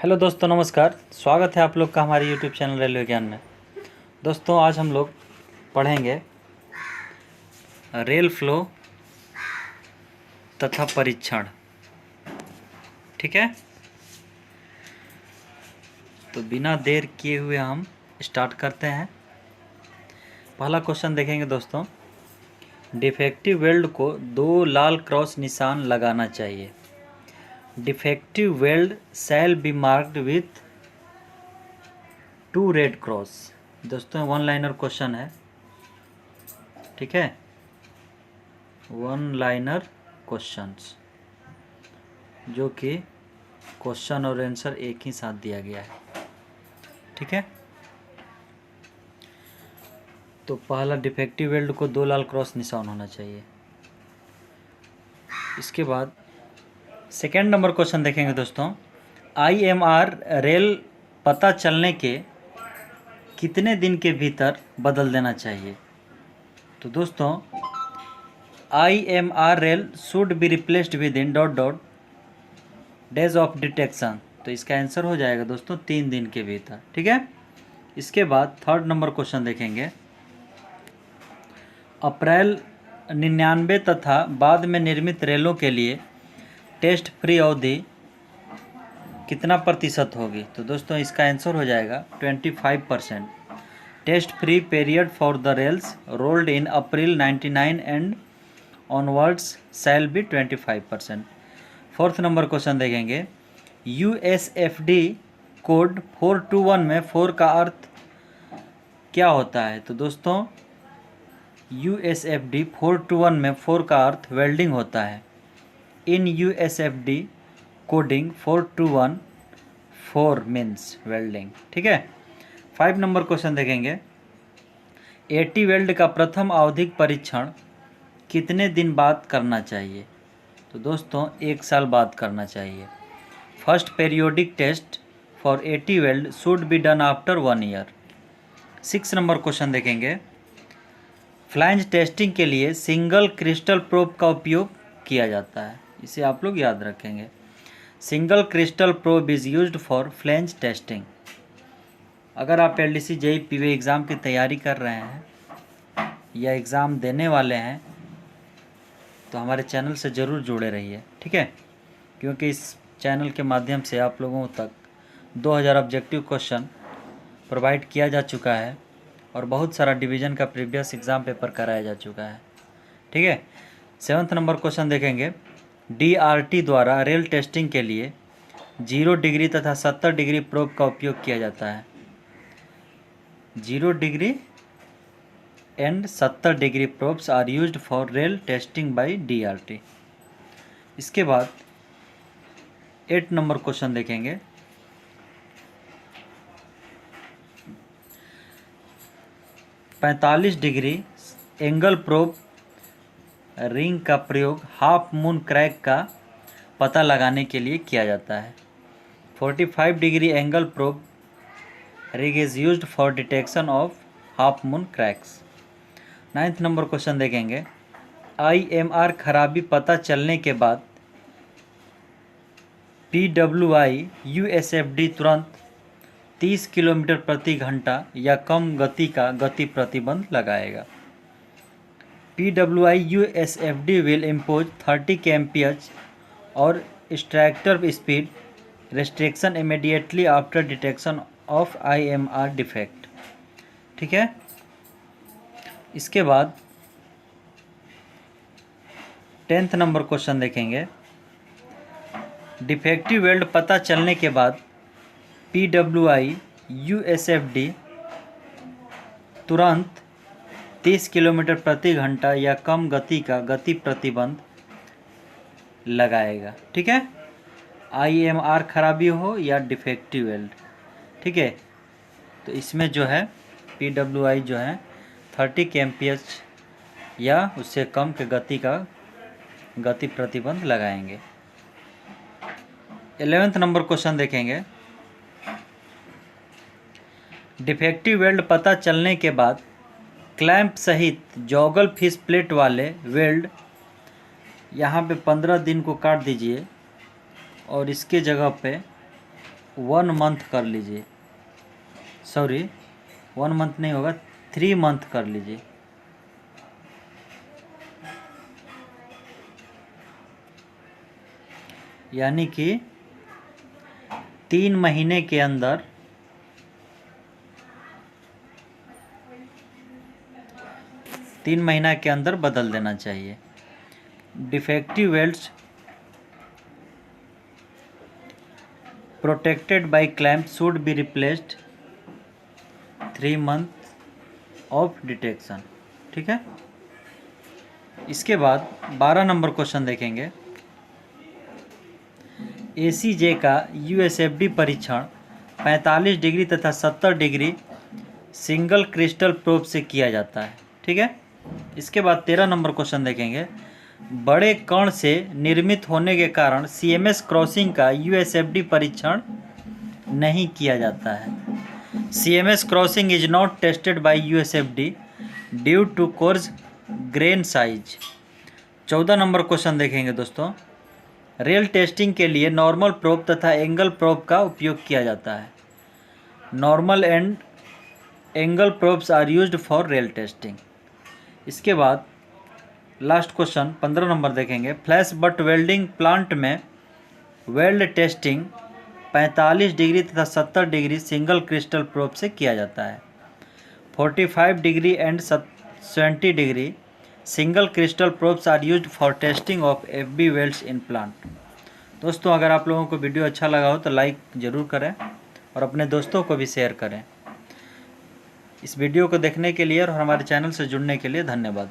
Hello दोस्तों, नमस्कार। स्वागत है आप लोग का हमारे यूट्यूब चैनल रेलवे ज्ञान में। दोस्तों, आज हम लोग पढ़ेंगे रेल फ्लो तथा परीक्षण। ठीक है, तो बिना देर किए हुए हम स्टार्ट करते हैं। पहला क्वेश्चन देखेंगे दोस्तों। डिफेक्टिव वेल्ड को 2 लाल क्रॉस निशान लगाना चाहिए। Defective weld shall be marked with 2 red cross. दोस्तों, 1 लाइनर क्वेश्चन है। ठीक है, 1 लाइनर क्वेश्चंस जो कि क्वेश्चन और आंसर एक ही साथ दिया गया है। ठीक है, तो पहला डिफेक्टिव वेल्ड को 2 लाल क्रॉस निशान होना चाहिए। इसके बाद सेकेंड नंबर क्वेश्चन देखेंगे दोस्तों। IMR रेल पता चलने के कितने दिन के भीतर बदल देना चाहिए। तो दोस्तों, IMR rail should be replaced with in ... days of detection. तो इसका आंसर हो जाएगा दोस्तों 3 दिन के भीतर। ठीक है, इसके बाद थर्ड नंबर क्वेश्चन देखेंगे। अप्रैल 99 तथा बाद में निर्मित रेलों के लिए टेस्ट फ्री अवधि कितना प्रतिशत होगी। तो दोस्तों, इसका आंसर हो जाएगा 25%। Test free period for the rails rolled in April 99 and onwards shall be 25%। Fourth number question देखेंगे। USFD कोड 421 में 4 का अर्थ क्या होता है। तो दोस्तों, USFD 421 में 4 का अर्थ वेल्डिंग होता है। इन USFD कोडिंग 421 4 मीन्स वेल्डिंग। ठीक है, 5 नंबर क्वेश्चन देखेंगे। AT वेल्ड का प्रथम आवधिक परीक्षण कितने दिन बाद करना चाहिए। तो दोस्तों, 1 साल बाद करना चाहिए। First periodic test for AT weld should be done after 1 year. 6 number question देखेंगे। फ्लैंज टेस्टिंग के लिए सिंगल क्रिस्टल प्रोब का उपयोग किया जाता है। इसे आप लोग याद रखेंगे। Single crystal probe is used for flange testing. अगर आप LDC JEE PV एग्ज़ाम की तैयारी कर रहे हैं या एग्ज़ाम देने वाले हैं तो हमारे चैनल से ज़रूर जुड़े रहिए। ठीक है, क्योंकि इस चैनल के माध्यम से आप लोगों तक 2000 ऑब्जेक्टिव क्वेश्चन प्रोवाइड किया जा चुका है और बहुत सारा डिवीज़न का प्रीवियस एग्ज़ाम पेपर कराया जा चुका है। ठीक है, 7th नंबर क्वेश्चन देखेंगे। DRT द्वारा रेल टेस्टिंग के लिए 0 डिग्री तथा 70 डिग्री प्रोब का उपयोग किया जाता है। 0 degree and 70 degree probes are used for rail testing by DRT। इसके बाद 8 नंबर क्वेश्चन देखेंगे। पैंतालीस डिग्री एंगल प्रोब रिंग का प्रयोग हाफ मून क्रैक का पता लगाने के लिए किया जाता है। 45 degree angle probe rig is used for detection of half moon cracks. 9th number question देखेंगे। IMR खराबी पता चलने के बाद PWI USFD तुरंत 30 किलोमीटर प्रति घंटा या कम गति का गति प्रतिबंध लगाएगा। PWI USFD will impose 30 kmph और extractor speed restriction immediately after detection of IMR defect। ठीक है, इसके बाद 10th नंबर क्वेश्चन देखेंगे। डिफेक्टिव वेल्ड पता चलने के बाद PWI USFD तुरंत 30 किलोमीटर प्रति घंटा या कम गति का गति प्रतिबंध लगाएगा। ठीक है, IMR खराबी हो या डिफेक्टिव वेल्ड। ठीक है, तो इसमें जो है PWI जो है 30 kmph या उससे कम के गति का गति प्रतिबंध लगाएंगे। 11th नंबर क्वेश्चन देखेंगे। डिफेक्टिव वेल्ड पता चलने के बाद क्लैंप सहित जॉगल फिश प्लेट वाले वेल्ड यहाँ पे 15 दिन को काट दीजिए और इसके जगह पे 1 मंथ कर लीजिए, सॉरी 1 मंथ नहीं होगा, 3 मंथ कर लीजिए। यानी कि 3 महीने के अंदर 3 महीना के अंदर बदल देना चाहिए। Defective welds protected by clamp should be replaced 3 month of detection. ठीक है, इसके बाद 12 नंबर क्वेश्चन देखेंगे। ACJ का USFD परीक्षण 45 डिग्री तथा 70 डिग्री सिंगल क्रिस्टल प्रोब से किया जाता है। ठीक है, इसके बाद 13 नंबर क्वेश्चन देखेंगे। बड़े कण से निर्मित होने के कारण CMS क्रॉसिंग का USFD परीक्षण नहीं किया जाता है। CMS crossing is not tested by USFD due to coarse grain size. 14 number question देखेंगे दोस्तों। रेल टेस्टिंग के लिए नॉर्मल प्रोब तथा एंगल प्रोब का उपयोग किया जाता है। Normal and angle probes are used for rail testing. इसके बाद लास्ट क्वेश्चन 15 नंबर देखेंगे। फ्लैश बट वेल्डिंग प्लांट में वेल्ड टेस्टिंग 45 डिग्री तथा 70 डिग्री सिंगल क्रिस्टल प्रोब से किया जाता है। 45 degree and 70 degree single crystal probes are used for testing of FB welds in plant. दोस्तों, अगर आप लोगों को वीडियो अच्छा लगा हो तो लाइक ज़रूर करें और अपने दोस्तों को भी शेयर करें। इस वीडियो को देखने के लिए और हमारे चैनल से जुड़ने के लिए धन्यवाद।